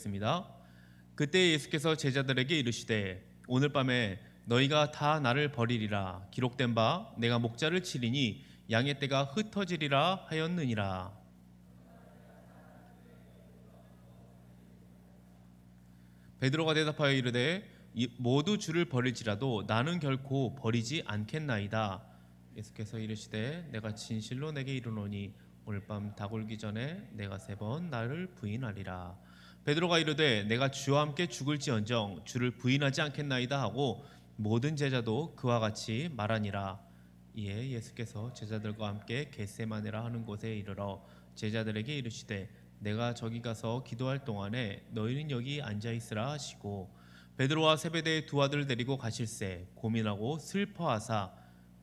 습니다. 그때 예수께서 제자들에게 이르시되 오늘 밤에 너희가 다 나를 버리리라 기록된 바 내가 목자를 치리니 양의 떼가 흩어지리라 하였느니라. 베드로가 대답하여 이르되 모두 주를 버릴지라도 나는 결코 버리지 않겠나이다. 예수께서 이르시되 내가 진실로 내게 이르노니 오늘 밤 닭울기 전에 내가 3번 나를 부인하리라. 베드로가 이르되 내가 주와 함께 죽을지언정 주를 부인하지 않겠나이다 하고 모든 제자도 그와 같이 말하니라. 이에 예수께서 제자들과 함께 겟세마네라 하는 곳에 이르러 제자들에게 이르시되 내가 저기 가서 기도할 동안에 너희는 여기 앉아 있으라 하시고 베드로와 세베대의 두 아들을 데리고 가실새 고민하고 슬퍼하사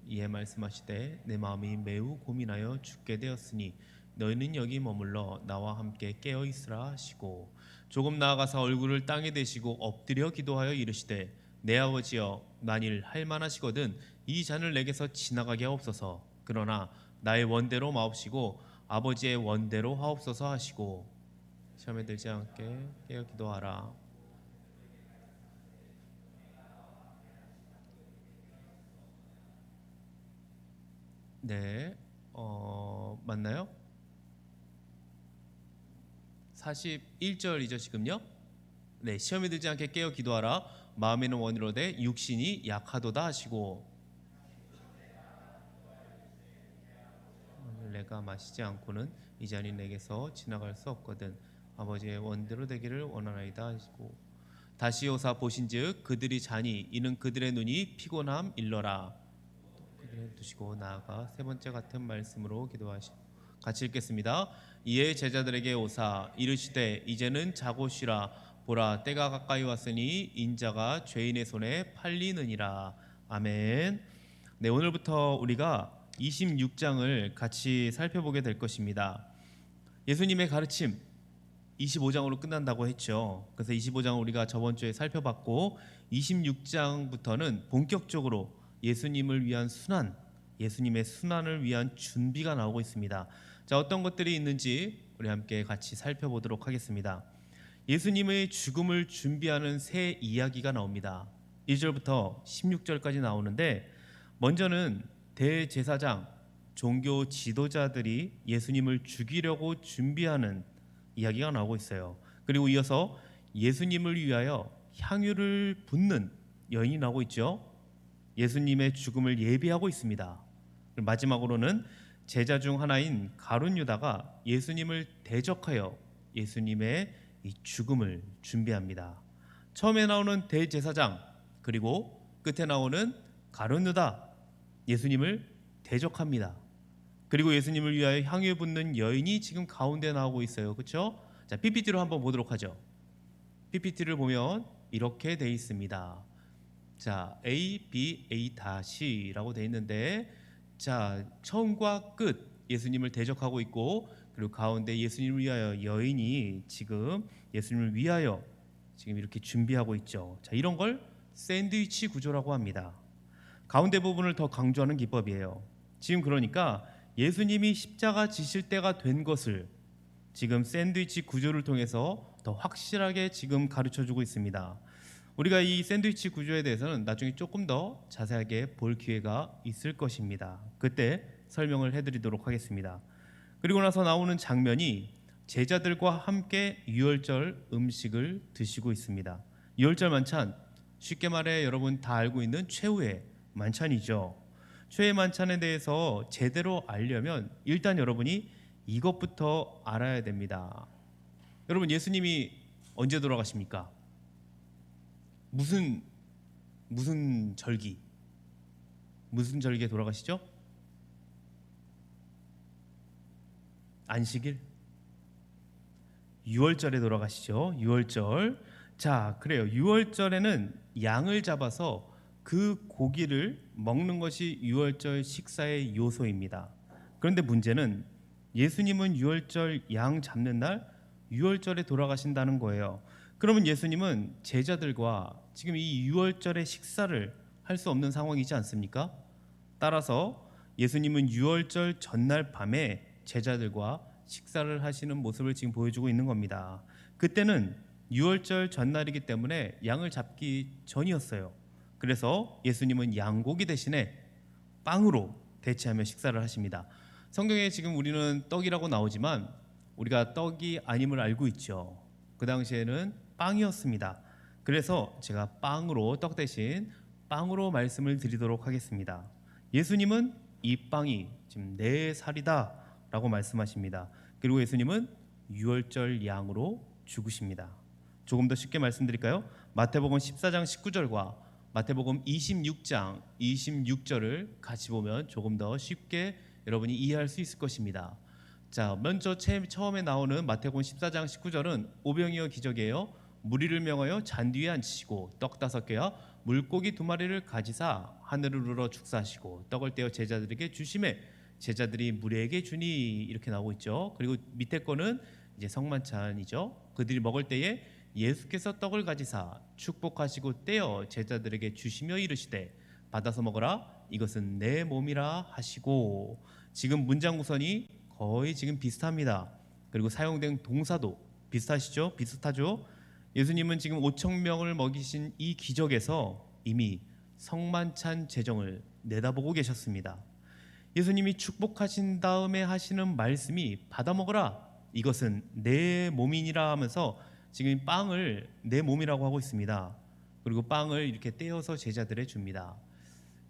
이에 말씀하시되 내 마음이 매우 고민하여 죽게 되었으니 너희는 여기 머물러 나와 함께 깨어 있으라 하시고 조금 나아가서 얼굴을 땅에 대시고 엎드려 기도하여 이르시되 내 아버지여 만일 할만하시거든 이 잔을 내게서 지나가게 하옵소서. 그러나 나의 원대로 마옵시고 아버지의 원대로 하옵소서 하시고 시험에 들지 않게 깨어 기도하라. 네, 맞나요? 41절이죠 지금요? 네, 시험에 들지 않게 깨어 기도하라. 마음에는 원이로되 육신이 약하도다 하시고 내가 마시지 않고는 이 잔이 내게서 지나갈 수 없거든 아버지의 원대로 되기를 원하나이다 하시고 다시 오사 보신즉 그들이 자니 이는 그들의 눈이 피곤함 일러라. 그들을 두시고 나아가 3번째 같은 말씀으로 기도하시고 같이 읽겠습니다. 이에 제자들에게 오사 이르시되 이제는 자고 쉬라. 보라 때가 가까이 왔으니 인자가 죄인의 손에 팔리느니라. 아멘. 네, 오늘부터 우리가 26장을 같이 살펴보게 될 것입니다. 예수님의 가르침 25장으로 끝난다고 했죠. 그래서 25장을 우리가 저번 주에 살펴봤고 26장부터는 본격적으로 예수님을 위한 순환, 예수님의 순환을 위한 준비가 나오고 있습니다. 자, 어떤 것들이 있는지 우리 함께 같이 살펴보도록 하겠습니다. 예수님의 죽음을 준비하는 새 이야기가 나옵니다. 1절부터 16절까지 나오는데 먼저는 대제사장, 종교 지도자들이 예수님을 죽이려고 준비하는 이야기가 나오고 있어요. 그리고 이어서 예수님을 위하여 향유를 붓는 여인이 나오고 있죠. 예수님의 죽음을 예비하고 있습니다. 마지막으로는 제자 중 하나인 가룟 유다가 예수님을 대적하여 예수님의 이 죽음을 준비합니다. 처음에 나오는 대제사장 그리고 끝에 나오는 가룟 유다 예수님을 대적합니다. 그리고 예수님을 위하여 향유 붓는 여인이 지금 가운데 나오고 있어요. 그렇죠? 자, PPT로 한번 보도록 하죠. PPT를 보면 이렇게 돼 있습니다. 자, A, B, A-라고 돼 있는데 자, 처음과 끝 예수님을 대적하고 있고 그리고 가운데 예수님을 위하여 여인이 지금 예수님을 위하여 지금 이렇게 준비하고 있죠. 자, 이런 걸 샌드위치 구조라고 합니다. 가운데 부분을 더 강조하는 기법이에요. 지금 그러니까 예수님이 십자가 지실 때가 된 것을 지금 샌드위치 구조를 통해서 더 확실하게 지금 가르쳐주고 있습니다. 우리가 이 샌드위치 구조에 대해서는 나중에 조금 더 자세하게 볼 기회가 있을 것입니다. 그때 설명을 해드리도록 하겠습니다. 그리고 나서 나오는 장면이 제자들과 함께 유월절 음식을 드시고 있습니다. 유월절 만찬, 쉽게 말해 여러분 다 알고 있는 최후의 만찬이죠. 최후의 만찬에 대해서 제대로 알려면 일단 여러분이 이것부터 알아야 됩니다. 여러분, 예수님이 언제 돌아가십니까? 무슨 절기? 무슨 절기에 돌아가시죠? 안식일? 유월절에 돌아가시죠. 유월절. 자, 그래요. 유월절에는 양을 잡아서 그 고기를 먹는 것이 유월절 식사의 요소입니다. 그런데 문제는 예수님은 유월절 양 잡는 날 유월절에 돌아가신다는 거예요. 그러면 예수님은 제자들과 지금 이 유월절의 식사를 할 수 없는 상황이지 않습니까? 따라서 예수님은 유월절 전날 밤에 제자들과 식사를 하시는 모습을 지금 보여주고 있는 겁니다. 그때는 유월절 전날이기 때문에 양을 잡기 전이었어요. 그래서 예수님은 양고기 대신에 빵으로 대체하며 식사를 하십니다. 성경에 지금 우리는 떡이라고 나오지만 우리가 떡이 아님을 알고 있죠. 그 당시에는 빵이었습니다. 그래서 제가 빵으로, 떡 대신 빵으로 말씀을 드리도록 하겠습니다. 예수님은 이 빵이 지금 내 살이다 라고 말씀하십니다. 그리고 예수님은 유월절 양으로 죽으십니다. 조금 더 쉽게 말씀드릴까요? 마태복음 14장 19절과 마태복음 26장 26절을 같이 보면 조금 더 쉽게 여러분이 이해할 수 있을 것입니다. 자, 먼저 처음에 나오는 마태복음 14장 19절은 오병이어 기적이에요. 무리를 명하여 잔디 위에 앉히시고 떡 5개와 물고기 2마리를 가지사 하늘을 우러 축사하시고 떡을 떼어 제자들에게 주시매 제자들이 무리에게 주니, 이렇게 나오고 있죠. 그리고 밑에 거는 이제 성만찬이죠. 그들이 먹을 때에 예수께서 떡을 가지사 축복하시고 떼어 제자들에게 주시며 이르시되 받아서 먹으라, 이것은 내 몸이라 하시고. 지금 문장 구성이 거의 지금 비슷합니다. 그리고 사용된 동사도 비슷하시죠? 비슷하죠? 예수님은 지금 5천 명을 먹이신 이 기적에서 이미 성만찬 제정을 내다보고 계셨습니다. 예수님이 축복하신 다음에 하시는 말씀이 받아 먹으라, 이것은 내 몸이니라 하면서 지금 빵을 내 몸이라고 하고 있습니다. 그리고 빵을 이렇게 떼어서 제자들에 줍니다.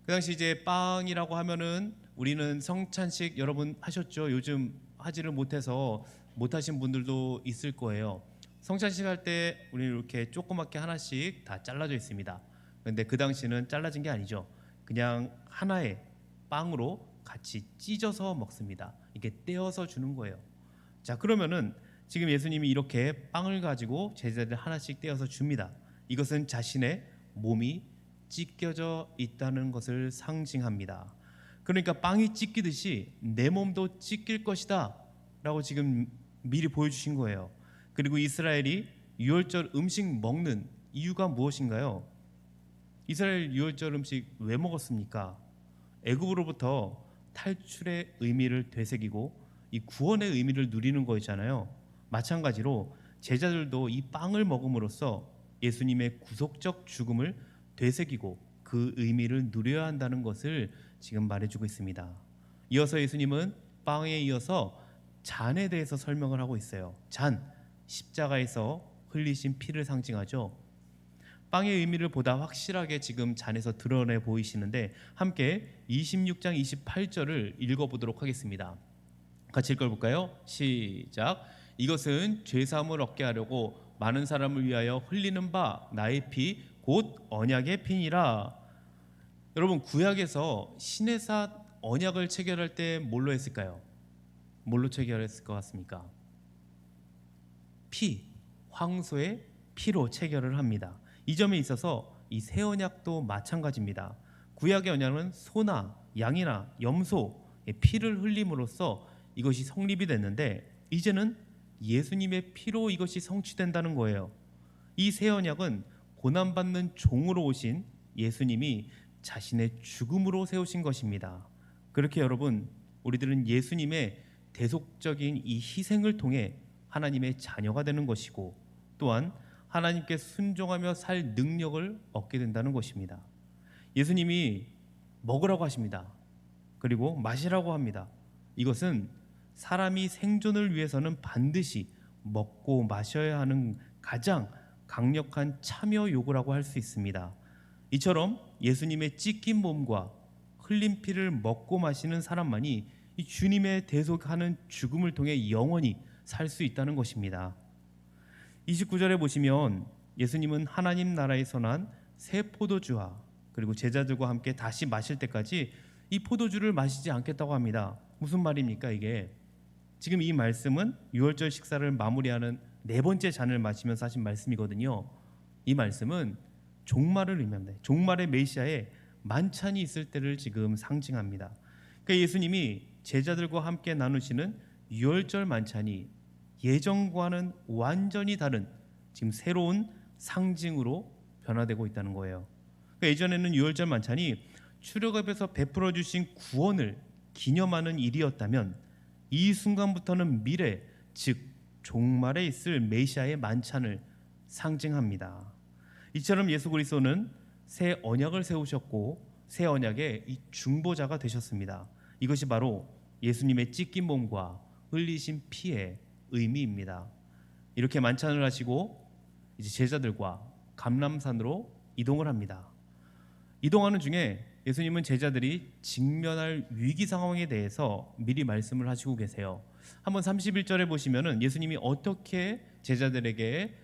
그 당시 이제 빵이라고 하면은 우리는 성찬식 여러분 하셨죠? 요즘 하지를 못해서 못하신 분들도 있을 거예요. 성찬식 할 때 우리는 이렇게 조그맣게 하나씩 다 잘라져 있습니다. 그런데 그 당시는 잘라진 게 아니죠. 그냥 하나의 빵으로 같이 찢어서 먹습니다. 이게 떼어서 주는 거예요. 자, 그러면은 지금 예수님이 이렇게 빵을 가지고 제자들 하나씩 떼어서 줍니다. 이것은 자신의 몸이 찢겨져 있다는 것을 상징합니다. 그러니까 빵이 찢기듯이 내 몸도 찢길 것이다 라고 지금 미리 보여주신 거예요. 그리고 이스라엘이 유월절 음식 먹는 이유가 무엇인가요? 이스라엘 유월절 음식 왜 먹었습니까? 애굽으로부터 탈출의 의미를 되새기고 이 구원의 의미를 누리는 거였잖아요. 마찬가지로 제자들도 이 빵을 먹음으로써 예수님의 구속적 죽음을 되새기고 그 의미를 누려야 한다는 것을 지금 말해주고 있습니다. 이어서 예수님은 빵에 이어서 잔에 대해서 설명을 하고 있어요. 잔, 십자가에서 흘리신 피를 상징하죠. 빵의 의미를 보다 확실하게 지금 잔에서 드러내 보이시는데 함께 26장 28절을 읽어보도록 하겠습니다. 같이 읽어볼까요? 시작. 이것은 죄사함을 얻게 하려고 많은 사람을 위하여 흘리는 바 나의 피 곧 언약의 피니라. 여러분, 구약에서 시내사 언약을 체결할 때 뭘로 했을까요? 뭘로 체결했을 것 같습니까? 피, 황소의 피로 체결을 합니다. 이 점에 있어서 이 새 언약도 마찬가지입니다. 구약의 언약은 소나 양이나 염소의 피를 흘림으로써 이것이 성립이 됐는데 이제는 예수님의 피로 이것이 성취된다는 거예요. 이 새 언약은 고난받는 종으로 오신 예수님이 자신의 죽음으로 세우신 것입니다. 그렇게 여러분, 우리들은 예수님의 대속적인 이 희생을 통해 하나님의 자녀가 되는 것이고 또한 하나님께 순종하며 살 능력을 얻게 된다는 것입니다. 예수님이 먹으라고 하십니다. 그리고 마시라고 합니다. 이것은 사람이 생존을 위해서는 반드시 먹고 마셔야 하는 가장 강력한 참여 요구라고 할 수 있습니다. 이처럼 예수님의 찢긴 몸과 흘린 피를 먹고 마시는 사람만이 이 주님의 대속하는 죽음을 통해 영원히 살 수 있다는 것입니다. 29절에 보시면 예수님은 하나님 나라에서 난 새 포도주와 그리고 제자들과 함께 다시 마실 때까지 이 포도주를 마시지 않겠다고 합니다. 무슨 말입니까 이게? 지금 이 말씀은 유월절 식사를 마무리하는 4번째 잔을 마시면서 하신 말씀이거든요. 이 말씀은 종말을 의미합니다. 종말의 메시아의 만찬이 있을 때를 지금 상징합니다. 그러니까 예수님이 제자들과 함께 나누시는 유월절 만찬이 예전과는 완전히 다른 지금 새로운 상징으로 변화되고 있다는 거예요. 그러니까 예전에는 유월절 만찬이 출애굽에서 베풀어 주신 구원을 기념하는 일이었다면 이 순간부터는 미래, 즉 종말에 있을 메시아의 만찬을 상징합니다. 이처럼 예수 그리스도는 새 언약을 세우셨고 새 언약의 이 중보자가 되셨습니다. 이것이 바로 예수님의 찢긴 몸과 흘리신 피의 의미입니다. 이렇게 만찬을 하시고 이제 제자들과 감람산으로 이동을 합니다. 이동하는 중에 예수님은 제자들이 직면할 위기 상황에 대해서 미리 말씀을 하시고 계세요. 한번 31절에 보시면은 예수님이 어떻게 제자들에게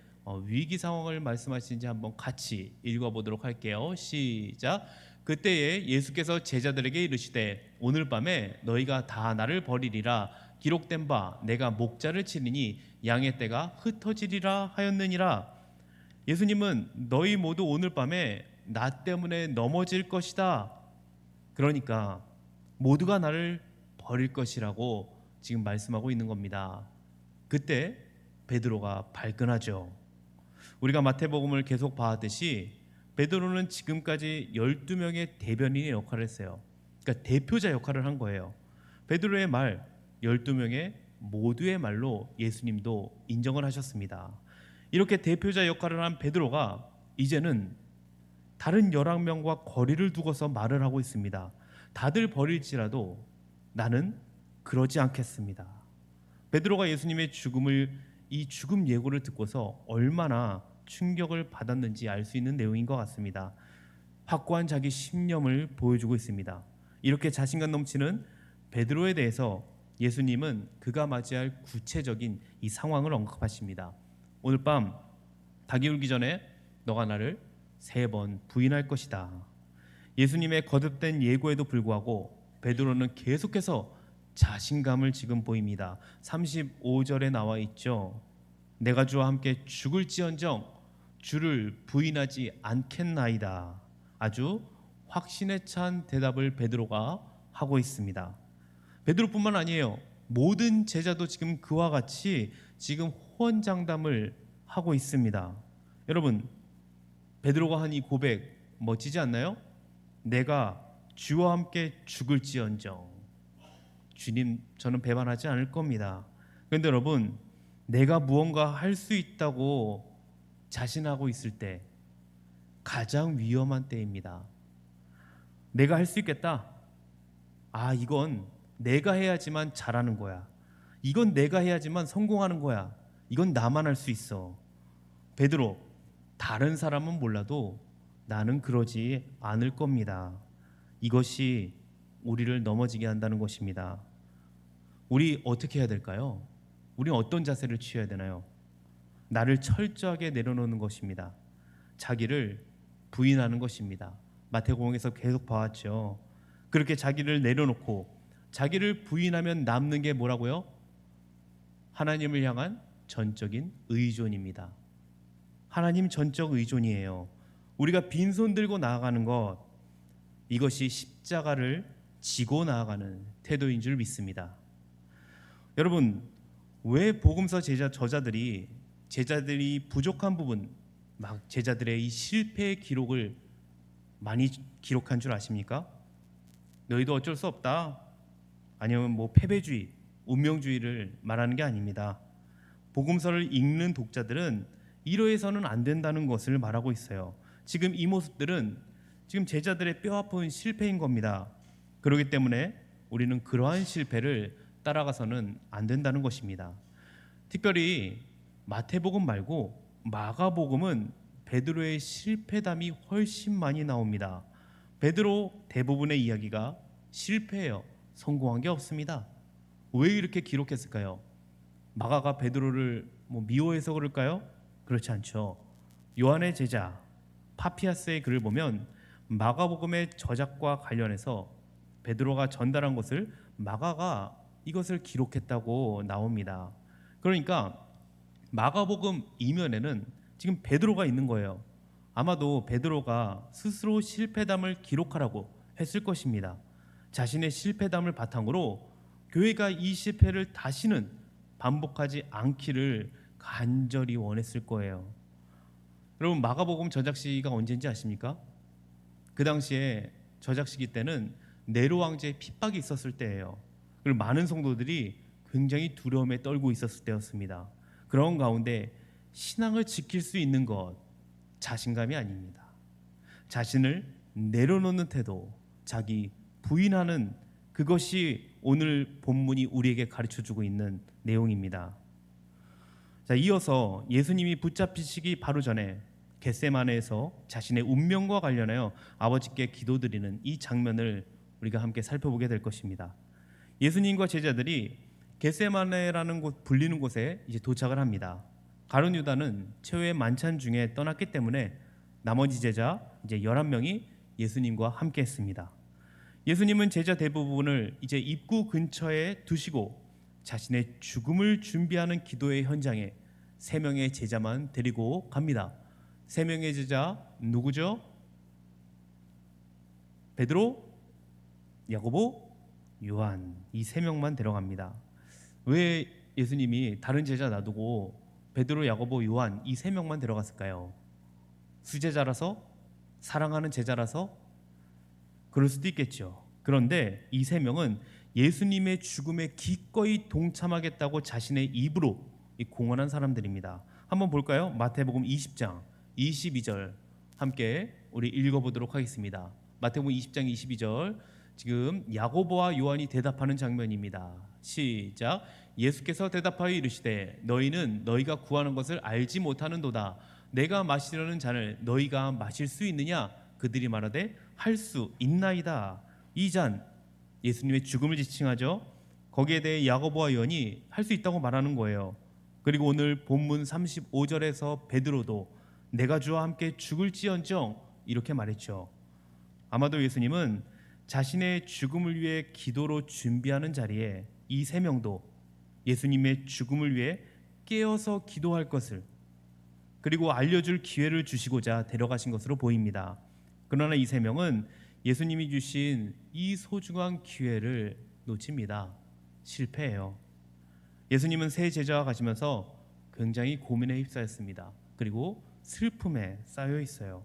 위기 상황을 말씀하시는지 한번 같이 읽어보도록 할게요. 시작. 그때에 예수께서 제자들에게 이르시되 오늘 밤에 너희가 다 나를 버리리라 기록된 바 내가 목자를 치리니 양의 떼가 흩어지리라 하였느니라. 예수님은 너희 모두 오늘 밤에 나 때문에 넘어질 것이다. 그러니까 모두가 나를 버릴 것이라고 지금 말씀하고 있는 겁니다. 그때 베드로가 발끈하죠. 우리가 마태복음을 계속 봐왔듯이 베드로는 지금까지 12명의 대변인의 역할을 했어요. 그러니까 대표자 역할을 한 거예요. 베드로의 말 12명의 모두의 말로 예수님도 인정을 하셨습니다. 이렇게 대표자 역할을 한 베드로가 이제는 다른 11명과 거리를 두고서 말을 하고 있습니다. 다들 버릴지라도 나는 그러지 않겠습니다. 베드로가 예수님의 이 죽음 예고를 듣고서 얼마나 충격을 받았는지 알 수 있는 내용인 것 같습니다. 확고한 자기 신념을 보여주고 있습니다. 이렇게 자신감 넘치는 베드로에 대해서 예수님은 그가 맞이할 구체적인 이 상황을 언급하십니다. 오늘 밤 닭이 울기 전에 너가 나를 3번 부인할 것이다. 예수님의 거듭된 예고에도 불구하고 베드로는 계속해서 자신감을 지금 보입니다. 35절에 나와 있죠. 내가 주와 함께 죽을지언정 주를 부인하지 않겠나이다. 아주 확신에 찬 대답을 베드로가 하고 있습니다. 베드로뿐만 아니에요. 모든 제자도 지금 그와 같이 지금 호언장담을 하고 있습니다. 여러분, 베드로가 한 이 고백 멋지지 않나요? 내가 주와 함께 죽을지언정 주님 저는 배반하지 않을 겁니다. 그런데 여러분, 내가 무언가 할 수 있다고 자신하고 있을 때 가장 위험한 때입니다. 내가 할 수 있겠다. 이건 내가 해야지만 잘하는 거야. 이건 내가 해야지만 성공하는 거야. 이건 나만 할 수 있어. 베드로, 다른 사람은 몰라도 나는 그러지 않을 겁니다. 이것이 우리를 넘어지게 한다는 것입니다. 우리 어떻게 해야 될까요? 우리는 어떤 자세를 취해야 되나요? 나를 철저하게 내려놓는 것입니다. 자기를 부인하는 것입니다. 마태복음에서 계속 봐왔죠. 그렇게 자기를 내려놓고 자기를 부인하면 남는 게 뭐라고요? 하나님을 향한 전적인 의존입니다. 하나님 전적 의존이에요. 우리가 빈손 들고 나아가는 것, 이것이 십자가를 지고 나아가는 태도인 줄 믿습니다. 여러분, 왜 복음서 저자들이 부족한 부분, 막 제자들의 이 실패의 기록을 많이 기록한 줄 아십니까? 너희도 어쩔 수 없다. 아니면 패배주의, 운명주의를 말하는 게 아닙니다. 복음서를 읽는 독자들은 이러해서는 안 된다는 것을 말하고 있어요. 지금 이 모습들은 지금 제자들의 뼈아픈 실패인 겁니다. 그렇기 때문에 우리는 그러한 실패를 따라가서는 안 된다는 것입니다. 특별히 마태복음 말고 마가복음은 베드로의 실패담이 훨씬 많이 나옵니다. 베드로 대부분의 이야기가 실패예요. 성공한 게 없습니다. 왜 이렇게 기록했을까요? 마가가 베드로를 미워해서 그럴까요? 그렇지 않죠. 요한의 제자 파피아스의 글을 보면 마가복음의 저작과 관련해서 베드로가 전달한 것을 마가가 이것을 기록했다고 나옵니다. 그러니까 마가복음 이면에는 지금 베드로가 있는 거예요. 아마도 베드로가 스스로 실패담을 기록하라고 했을 것입니다. 자신의 실패담을 바탕으로 교회가 이 실패를 다시는 반복하지 않기를 간절히 원했을 거예요. 여러분, 마가복음 저작 시기가 언제인지 아십니까? 그 당시에 저작 시기 때는 네로 왕제의 핍박이 있었을 때예요. 그리고 많은 성도들이 굉장히 두려움에 떨고 있었을 때였습니다. 그런 가운데 신앙을 지킬 수 있는 것, 자신감이 아닙니다. 자신을 내려놓는 태도, 자기 부인하는 그것이 오늘 본문이 우리에게 가르쳐주고 있는 내용입니다. 자, 이어서 예수님이 붙잡히시기 바로 전에 겟세마네에서 자신의 운명과 관련하여 아버지께 기도드리는 이 장면을 우리가 함께 살펴보게 될 것입니다. 예수님과 제자들이 겟세마네라는 곳 불리는 곳에 이제 도착을 합니다. 가룟 유다는 최후의 만찬 중에 떠났기 때문에 나머지 제자 이제 11명이 예수님과 함께 했습니다. 예수님은 제자 대부분을 이제 입구 근처에 두시고 자신의 죽음을 준비하는 기도의 현장에 3명의 제자만 데리고 갑니다. 3명의 제자 누구죠? 베드로, 야고보, 요한, 이 3명만 데려갑니다. 왜 예수님이 다른 제자 놔두고 베드로, 야고보, 요한 이 3명만 데려갔을까요? 수제자라서? 사랑하는 제자라서? 그럴 수도 있겠죠. 그런데 이 3명은 예수님의 죽음에 기꺼이 동참하겠다고 자신의 입으로 공언한 사람들입니다. 한번 볼까요? 마태복음 20장 22절 함께 우리 읽어보도록 하겠습니다. 마태복음 20장 22절, 지금 야고보와 요한이 대답하는 장면입니다. 시작. 예수께서 대답하여 이르시되 너희는 너희가 구하는 것을 알지 못하는도다. 내가 마시려는 잔을 너희가 마실 수 있느냐? 그들이 말하되 할 수 있나이다. 이 잔, 예수님의 죽음을 지칭하죠. 거기에 대해 야고보와 요한이 할 수 있다고 말하는 거예요. 그리고 오늘 본문 35절에서 베드로도 내가 주와 함께 죽을지언정 이렇게 말했죠. 아마도 예수님은 자신의 죽음을 위해 기도로 준비하는 자리에 이 3명도 예수님의 죽음을 위해 깨어서 기도할 것을, 그리고 알려줄 기회를 주시고자 데려가신 것으로 보입니다. 그러나 이 3명은 예수님이 주신 이 소중한 기회를 놓칩니다. 실패해요. 예수님은 세 제자와 가시면서 굉장히 고민에 휩싸였습니다. 그리고 슬픔에 쌓여 있어요.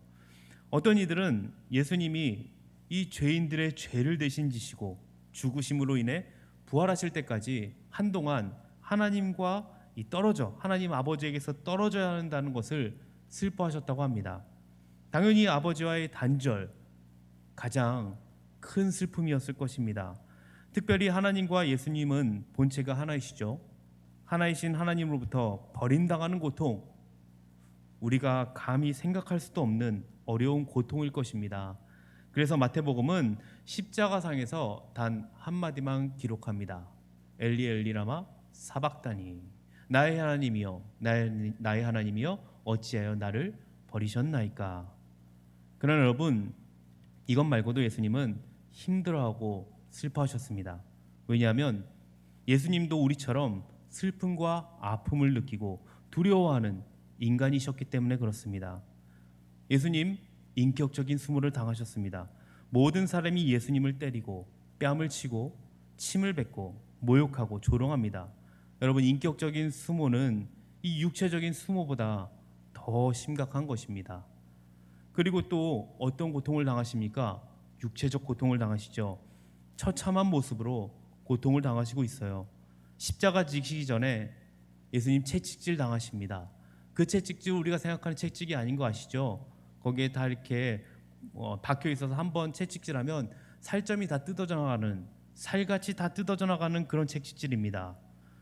어떤 이들은 예수님이 이 죄인들의 죄를 대신 지시고 죽으심으로 인해 부활하실 때까지 한동안 하나님과 떨어져, 하나님 아버지에게서 떨어져야 한다는 것을 슬퍼하셨다고 합니다. 당연히 아버지와의 단절, 가장 큰 슬픔이었을 것입니다. 특별히 하나님과 예수님은 본체가 하나이시죠. 하나이신 하나님으로부터 버림당하는 고통, 우리가 감히 생각할 수도 없는 어려운 고통일 것입니다. 그래서 마태복음은 십자가상에서 단 한마디만 기록합니다. 엘리 엘리 라마 사박다니, 나의 하나님이여 나의 하나님이여 어찌하여 나를 버리셨나이까. 그러나 여러분, 이것 말고도 예수님은 힘들어하고 슬퍼하셨습니다. 왜냐하면 예수님도 우리처럼 슬픔과 아픔을 느끼고 두려워하는 인간이셨기 때문에 그렇습니다. 예수님 인격적인 수모를 당하셨습니다. 모든 사람이 예수님을 때리고 뺨을 치고 침을 뱉고 모욕하고 조롱합니다. 여러분, 인격적인 수모는 이 육체적인 수모보다 더 심각한 것입니다. 그리고 또 어떤 고통을 당하십니까? 육체적 고통을 당하시죠. 처참한 모습으로 고통을 당하시고 있어요. 십자가 지시기 전에 예수님 채찍질 당하십니다. 그 채찍질 우리가 생각하는 채찍이 아닌 거 아시죠? 거기에 다 이렇게 박혀 있어서 한번 채찍질하면 살점이 다 뜯어져 나가는, 살같이 다 뜯어져 나가는 그런 채찍질입니다.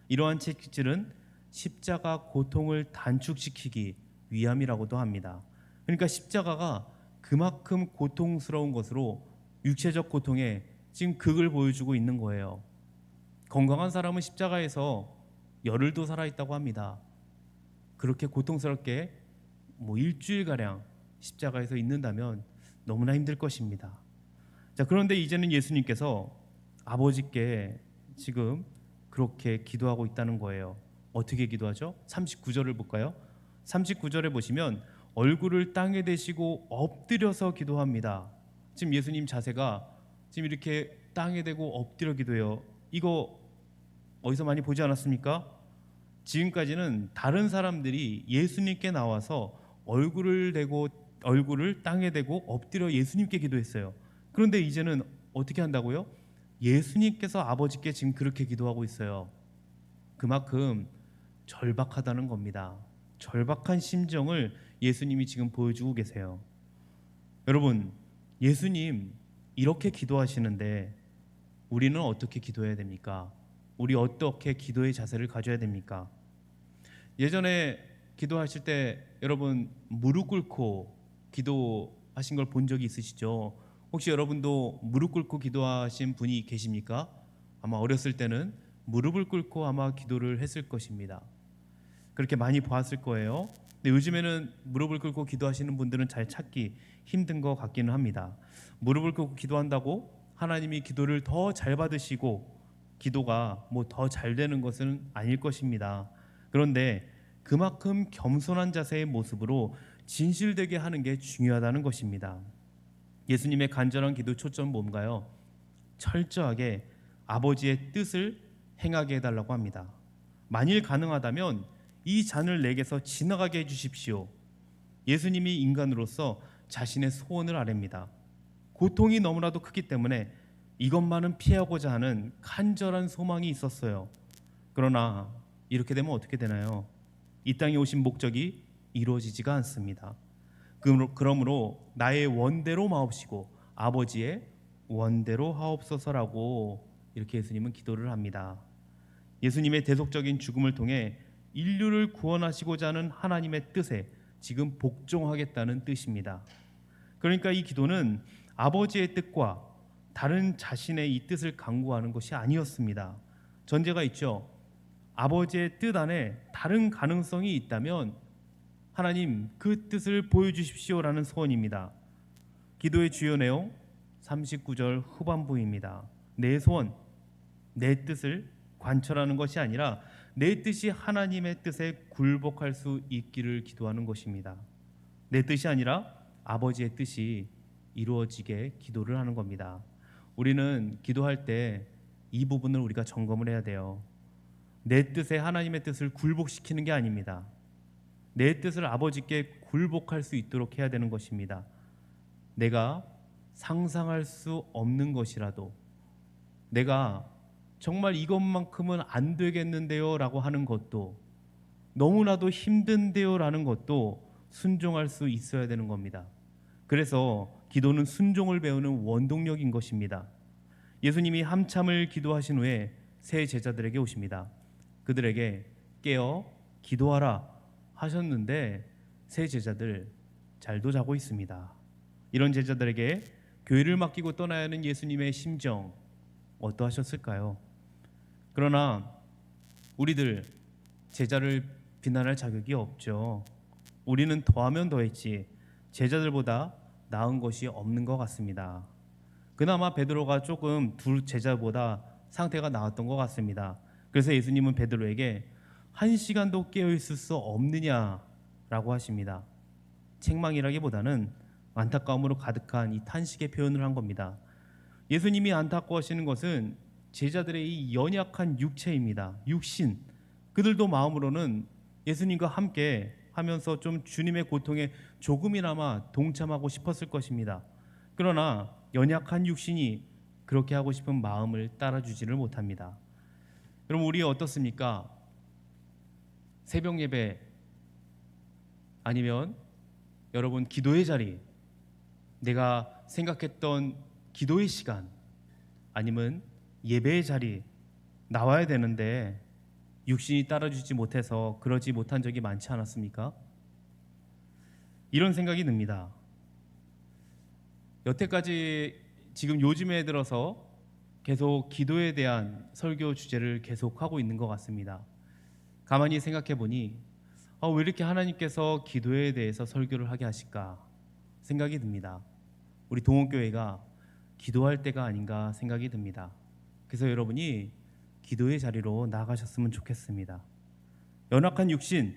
이러한 채찍질은 십자가 고통을 단축시키기 위함이라고도 합니다. 그러니까 십자가가 그만큼 고통스러운 것으로 육체적 고통에 지금 극을 보여주고 있는 거예요. 건강한 사람은 십자가에서 열흘도 살아있다고 합니다. 그렇게 고통스럽게 일주일가량 십자가에서 있는다면 너무나 힘들 것입니다. 자, 그런데 이제는 예수님께서 아버지께 지금 그렇게 기도하고 있다는 거예요. 어떻게 기도하죠? 39절을 볼까요? 39절에 보시면 얼굴을 땅에 대시고 엎드려서 기도합니다. 지금 예수님 자세가 지금 이렇게 땅에 대고 엎드려 기도해요. 이거 어디서 많이 보지 않았습니까? 지금까지는 다른 사람들이 예수님께 나와서 얼굴을 땅에 대고 엎드려 예수님께 기도했어요. 그런데 이제는 어떻게 한다고요? 예수님께서 아버지께 지금 그렇게 기도하고 있어요. 그만큼 절박하다는 겁니다. 절박한 심정을 예수님이 지금 보여주고 계세요. 여러분, 예수님 이렇게 기도하시는데 우리는 어떻게 기도해야 됩니까? 우리 어떻게 기도의 자세를 가져야 됩니까? 예전에 기도하실 때 여러분 무릎 꿇고 기도하신 걸 본 적이 있으시죠? 혹시 여러분도 무릎 꿇고 기도하신 분이 계십니까? 아마 어렸을 때는 무릎을 꿇고 아마 기도를 했을 것입니다. 그렇게 많이 보았을 거예요. 근데 요즘에는 무릎을 꿇고 기도하시는 분들은 잘 찾기 힘든 것 같기는 합니다. 무릎을 꿇고 기도한다고 하나님이 기도를 더 잘 받으시고 기도가 뭐 더 잘 되는 것은 아닐 것입니다. 그런데 그만큼 겸손한 자세의 모습으로 진실되게 하는 게 중요하다는 것입니다. 예수님의 간절한 기도 초점은 뭔가요? 철저하게 아버지의 뜻을 행하게 해달라고 합니다. 만일 가능하다면 이 잔을 내게서 지나가게 해주십시오. 예수님이 인간으로서 자신의 소원을 아뢰입니다. 고통이 너무나도 크기 때문에 이것만은 피하고자 하는 간절한 소망이 있었어요. 그러나 이렇게 되면 어떻게 되나요? 이 땅에 오신 목적이 이루어지지가 않습니다. 그러므로 나의 원대로 마옵시고 아버지의 원대로 하옵소서라고 이렇게 예수님은 기도를 합니다. 예수님의 대속적인 죽음을 통해 인류를 구원하시고자 하는 하나님의 뜻에 지금 복종하겠다는 뜻입니다. 그러니까 이 기도는 아버지의 뜻과 다른 자신의 이 뜻을 강구하는 것이 아니었습니다. 전제가 있죠. 아버지의 뜻 안에 다른 가능성이 있다면 하나님 그 뜻을 보여주십시오라는 소원입니다. 기도의 주요 내용 39절 후반부입니다. 내 소원, 내 뜻을 관철하는 것이 아니라 내 뜻이 하나님의 뜻에 굴복할 수 있기를 기도하는 것입니다. 내 뜻이 아니라 아버지의 뜻이 이루어지게 기도를 하는 겁니다. 우리는 기도할 때 이 부분을 우리가 점검을 해야 돼요. 내 뜻에 하나님의 뜻을 굴복시키는 게 아닙니다. 내 뜻을 아버지께 굴복할 수 있도록 해야 되는 것입니다. 내가 상상할 수 없는 것이라도, 내가 정말 이것만큼은 안 되겠는데요 라고 하는 것도, 너무나도 힘든데요 라는 것도 순종할 수 있어야 되는 겁니다. 그래서 기도는 순종을 배우는 원동력인 것입니다. 예수님이 한참을 기도하신 후에 세 제자들에게 오십니다. 그들에게 깨어 기도하라 하셨는데 세 제자들 잘도 자고 있습니다. 이런 제자들에게 교회를 맡기고 떠나야 하는 예수님의 심정 어떠하셨을까요? 그러나 우리들 제자를 비난할 자격이 없죠. 우리는 더하면 더했지 제자들보다 나은 것이 없는 것 같습니다. 그나마 베드로가 조금 두 제자보다 상태가 나았던 것 같습니다. 그래서 예수님은 베드로에게 한 시간도 깨어 있을 수 없느냐라고 하십니다. 책망이라기보다는 안타까움으로 가득한 이 탄식의 표현을 한 겁니다. 예수님이 안타까워하시는 것은 제자들의 이 연약한 육체입니다. 육신. 그들도 마음으로는 예수님과 함께 하면서 좀 주님의 고통에 조금이나마 동참하고 싶었을 것입니다. 그러나 연약한 육신이 그렇게 하고 싶은 마음을 따라주지를 못합니다. 여러분, 우리 어떻습니까? 새벽 예배 아니면 여러분 기도의 자리, 내가 생각했던 기도의 시간 아니면 예배의 자리 나와야 되는데 육신이 따라주지 못해서 그러지 못한 적이 많지 않았습니까? 이런 생각이 듭니다. 여태까지 지금 요즘에 들어서 계속 기도에 대한 설교 주제를 계속하고 있는 것 같습니다. 가만히 생각해 보니 왜 이렇게 하나님께서 기도에 대해서 설교를 하게 하실까 생각이 듭니다. 우리 동원교회가 기도할 때가 아닌가 생각이 듭니다. 그래서 여러분이 기도의 자리로 나가셨으면 좋겠습니다. 연약한 육신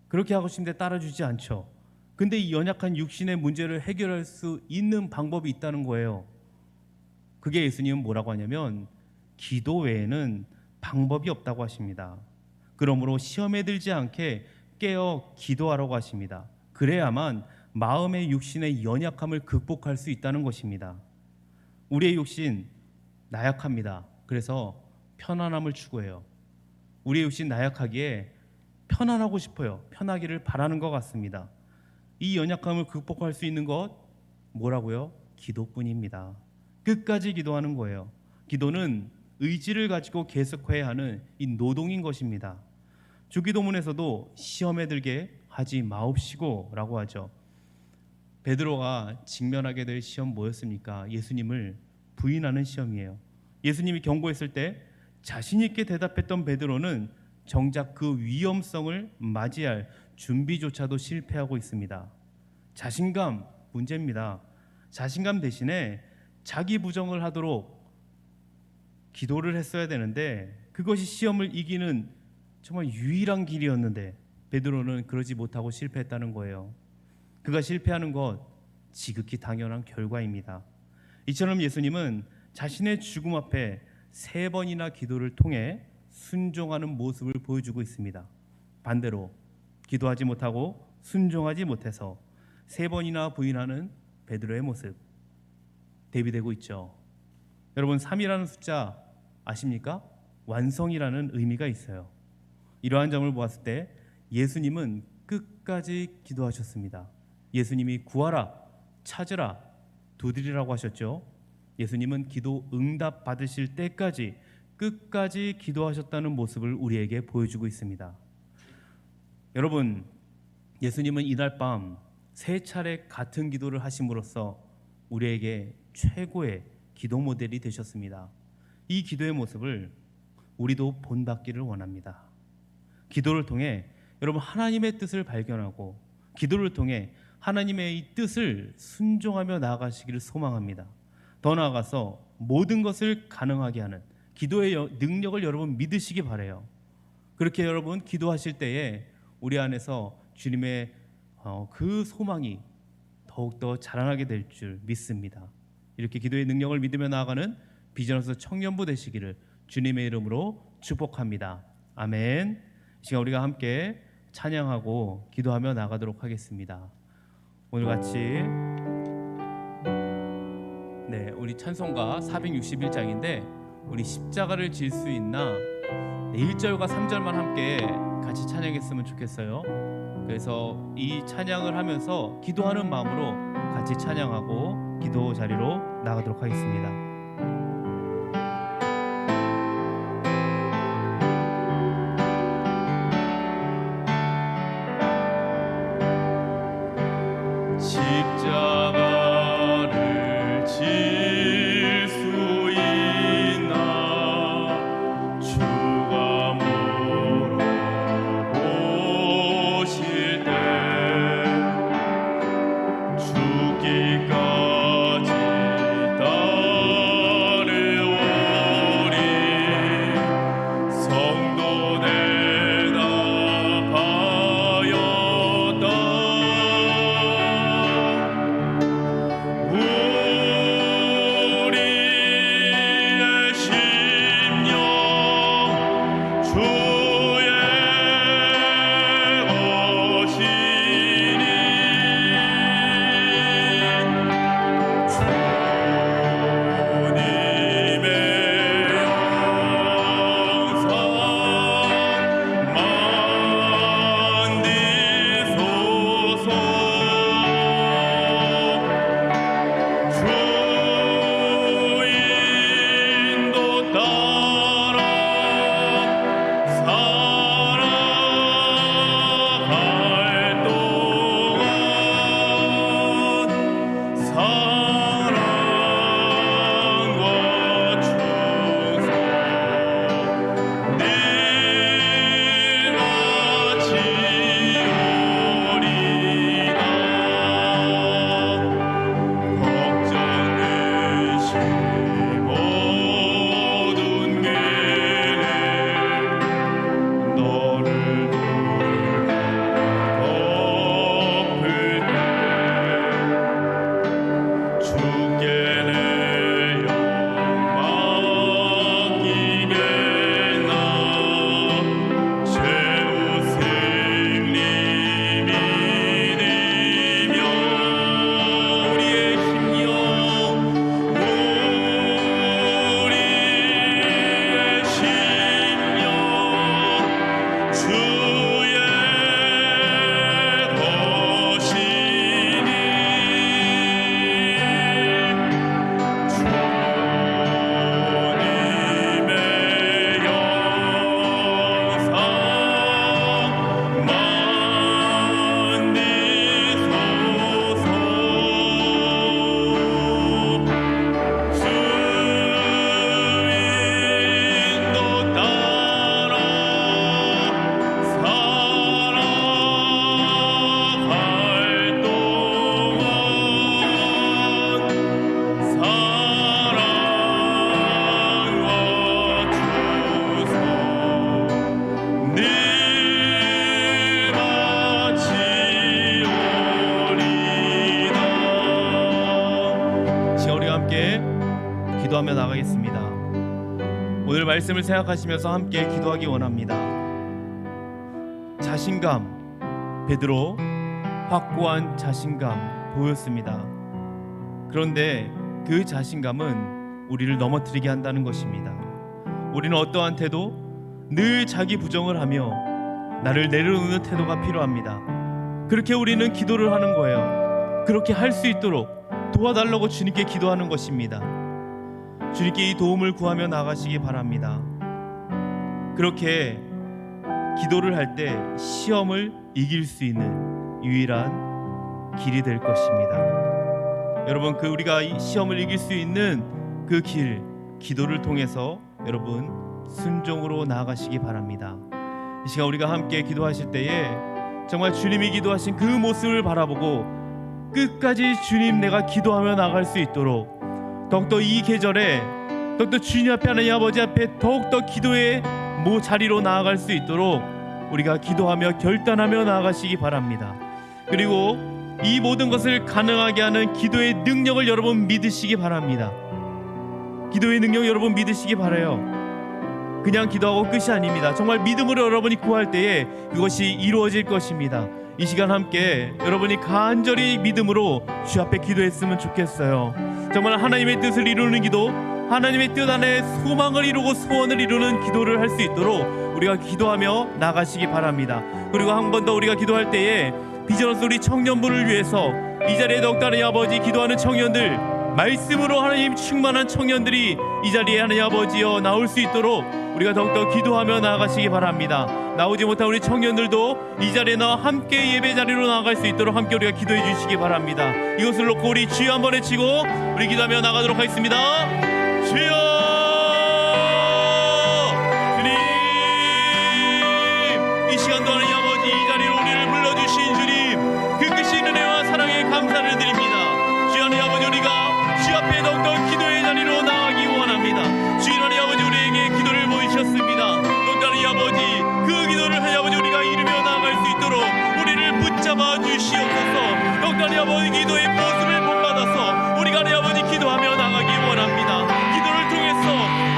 그렇게 하고 싶은데 따라주지 않죠. 근데 이 연약한 육신의 문제를 해결할 수 있는 방법이 있다는 거예요. 그게 예수님은 뭐라고 하냐면 기도 외에는 방법이 없다고 하십니다. 그러므로 시험에 들지 않게 깨어 기도하라고 하십니다. 그래야만 마음의 육신의 연약함을 극복할 수 있다는 것입니다. 우리의 육신 나약합니다. 그래서 편안함을 추구해요. 우리의 육신 나약하기에 편안하고 싶어요. 편하기를 바라는 것 같습니다. 이 연약함을 극복할 수 있는 것 뭐라고요? 기도뿐입니다. 끝까지 기도하는 거예요. 기도는 의지를 가지고 계속해야 하는 이 노동인 것입니다. 주기도문에서도 시험에 들게 하지 마옵시고 라고 하죠. 베드로가 직면하게 될 시험 뭐였습니까? 예수님을 부인하는 시험이에요. 예수님이 경고했을 때 자신 있게 대답했던 베드로는 정작 그 위험성을 맞이할 준비조차도 실패하고 있습니다. 자신감 문제입니다. 자신감 대신에 자기 부정을 하도록 기도를 했어야 되는데 그것이 시험을 이기는 정말 유일한 길이었는데 베드로는 그러지 못하고 실패했다는 거예요. 그가 실패하는 것 지극히 당연한 결과입니다. 이처럼 예수님은 자신의 죽음 앞에 3번이나 기도를 통해 순종하는 모습을 보여주고 있습니다. 반대로 기도하지 못하고 순종하지 못해서 3번이나 부인하는 베드로의 모습 대비되고 있죠. 여러분 3이라는 숫자 아십니까? 완성이라는 의미가 있어요. 이러한 점을 보았을 때 예수님은 끝까지 기도하셨습니다. 예수님이 구하라, 찾으라, 두드리라고 하셨죠. 예수님은 기도 응답 받으실 때까지 끝까지 기도하셨다는 모습을 우리에게 보여주고 있습니다. 여러분, 예수님은 이날 밤 3차례 같은 기도를 하심으로써 우리에게 최고의 기도 모델이 되셨습니다. 이 기도의 모습을 우리도 본받기를 원합니다. 기도를 통해 여러분 하나님의 뜻을 발견하고 기도를 통해 하나님의 이 뜻을 순종하며 나아가시기를 소망합니다. 더 나아가서 모든 것을 가능하게 하는 기도의 능력을 여러분 믿으시기 바라요. 그렇게 여러분 기도하실 때에 우리 안에서 주님의 그 소망이 더욱더 자라나게 될 줄 믿습니다. 이렇게 기도의 능력을 믿으며 나아가는 비전하우스 청년부 되시기를 주님의 이름으로 축복합니다. 아멘. 이 시간 우리가 함께 찬양하고 기도하며 나가도록 하겠습니다. 오늘 같이 우리 찬송가 461장인데 우리 십자가를 질 수 있나 1절과 3절만 함께 같이 찬양했으면 좋겠어요. 그래서 이 찬양을 하면서 기도하는 마음으로 같이 찬양하고 기도 자리로 나가도록 하겠습니다. 십자가를 질 수 있나 주가 물어보실 때 죽기까지 따르오리 성도 대답하였다 기도하며 나가겠습니다. 오늘 말씀을 생각하시면서 함께 기도하기 원합니다. 자신감, 베드로 확고한 자신감 보였습니다. 그런데 그 자신감은 우리를 넘어뜨리게 한다는 것입니다. 우리는 어떠한 태도? 늘 자기 부정을 하며 나를 내려놓는 태도가 필요합니다. 그렇게 우리는 기도를 하는 거예요. 그렇게 할 수 있도록 도와달라고 주님께 기도하는 것입니다. 주님께 이 도움을 구하며 나가시기 바랍니다. 그렇게 기도를 할 때 시험을 이길 수 있는 유일한 길이 될 것입니다. 여러분, 우리가 이 시험을 이길 수 있는 그 길, 기도를 통해서 여러분 순종으로 나아가시기 바랍니다. 이 시간 우리가 함께 기도하실 때에 정말 주님이 기도하신 그 모습을 바라보고 끝까지 주님 내가 기도하며 나갈 수 있도록 더욱더 이 계절에 더욱더 주님 앞에 하나님 아버지 앞에 더욱더 기도의 자리로 나아갈 수 있도록 우리가 기도하며 결단하며 나아가시기 바랍니다. 그리고 이 모든 것을 가능하게 하는 기도의 능력을 여러분 믿으시기 바랍니다. 기도의 능력 여러분 믿으시기 바라요. 그냥 기도하고 끝이 아닙니다. 정말 믿음으로 여러분이 구할 때에 그것이 이루어질 것입니다. 이 시간 함께 여러분이 간절히 믿음으로 주 앞에 기도했으면 좋겠어요. 정말 하나님의 뜻을 이루는 기도, 하나님의 뜻 안에 소망을 이루고 소원을 이루는 기도를 할 수 있도록 우리가 기도하며 나가시기 바랍니다. 그리고 한 번 더 우리가 기도할 때에 비전어스 우리 청년부를 위해서 이 자리에 더욱더 하나님 아버지 기도하는 청년들, 말씀으로 하나님 충만한 청년들이 이 자리에 하나님 아버지여 나올 수 있도록 우리가 더욱더 기도하며 나아가시기 바랍니다. 나오지 못한 우리 청년들도 이 자리에 나와 함께 예배 자리로 나아갈 수 있도록 함께 우리가 기도해 주시기 바랍니다. 이것을 놓고 우리 주여 한번 외치고 우리 기도하며 나가도록 하겠습니다. 주여, 주님, 이 시간도 하나님 아버지 이 자리로 우리를 불러주신 주님 그 크신 은혜와 사랑에 감사를 드립니다. 주여 하나님 아버지 우리가 주 앞에 더욱더 기도의 자리로 나아가기 원합니다. 주여 하나님 아버지 우리에게 기도를 보이셨습니다. 더욱더 하나님 아버지 그 기도를 하나님 아버지 우리가 이루며 나아갈 수 있도록 우리를 붙잡아 주시옵소서. 더욱더 하나님 아버지 기도의 모습을 본받아서 우리가 하나님 아버지 기도하며 나가기 원합니다. 기도를 통해서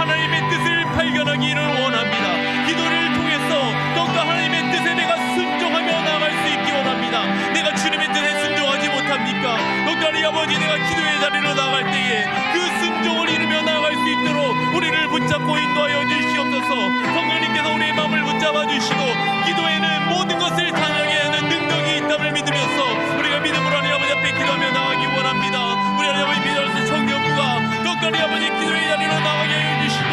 하나님의 뜻을 발견하기를 원합니다. 기도를 통해서 더욱더 하나님의 뜻에 내가 순종하며 나갈 수 있기 원합니다. 내가 주님의 뜻에 순종하지 못합니까? 더욱더 하나님 아버지 내가 기도의 자리로 나갈 때에 그 순종을 이루며 나갈 수 있도록 우리를 붙잡고 인도하여 주시옵소서. 성령님께서 우리의 마음을 붙잡아 주시고 기도에는 모든 것을 당하게 하는 능력이 있다를 믿으면서 우리가 믿음으로 하나님 아버지 앞에 기도하며 나가기 원합니다. 우리 하나님 아버지 비전어스 청년부가 더욱더 하나님 아버지 기도의 자리로 나가게 해주시고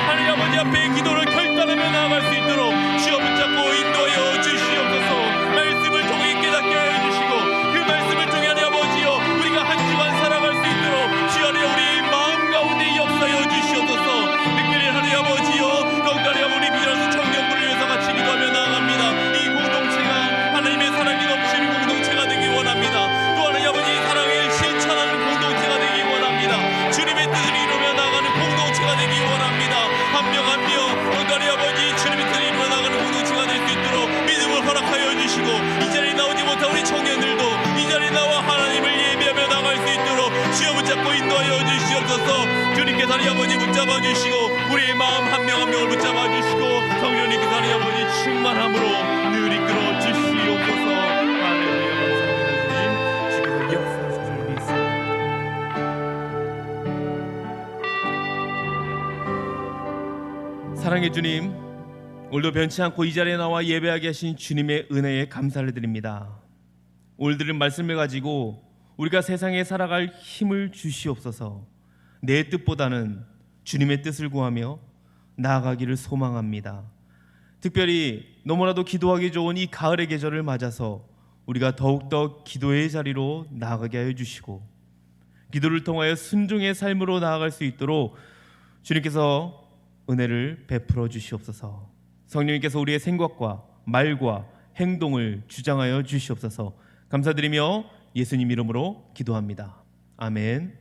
하나님 아버지 앞에 기도를 결단하며 나아갈 수 있도록 주여 붙잡고 인도하여 주시옵소서. 말씀을 통해 깨닫게 해주시고 그 말씀을 통해 하나님 아버지여 우리가 한 주간 살아갈 수 있도록 주여 우리 마음 가운데 역사여 주시옵소서. 특별히 하나님 아버지여 더욱더 하나님 우리 비전어스 청년부를 위해서 같이 기도하며 나아갑니다. 이 공동체가 하나님의 사랑이 넘치는 공동체가 되기 원합니다. 또 하나님 아버지 사랑을 실천하는 공동체가 되기 원합니다. 주님의 뜻을 이루며 나가는 공동체가 되기 원합니다. 한 명 한 명 하나님 아버지 주님의 뜻을 이루며 나가는 공동체가 될 수 있도록 믿음을 허락하여 주시고 이 자리에 나오지 못한 우리 청년들도 이 자리에 나와 하나님을 예배하며 나갈 수 있도록 주여 붙잡고 인도하여 주시옵소서. 주님께서 하나님 아버지 붙잡아 주시고 우리의 마음 한 명 한 명을 붙잡아 주시고 성령님께서 하나님 아버지 충만함으로 늘 이끌어 주시옵소서. 할렐루야. 주께서 역사하실 줄 믿습니다. 사랑의 주님, 오늘도 변치 않고 이 자리에 나와 예배하게 하신 주님의 은혜에 감사를 드립니다. 오늘 들은 말씀을 가지고 우리가 세상에 살아갈 힘을 주시옵소서. 내 뜻보다는 주님의 뜻을 구하며 나아가기를 소망합니다. 특별히 너무나도 기도하기 좋은 이 가을의 계절을 맞아서 우리가 더욱더 기도의 자리로 나아가게 하여 주시고 기도를 통하여 순종의 삶으로 나아갈 수 있도록 주님께서 은혜를 베풀어 주시옵소서. 성령님께서 우리의 생각과 말과 행동을 주장하여 주시옵소서. 감사드리며 예수님 이름으로 기도합니다. 아멘.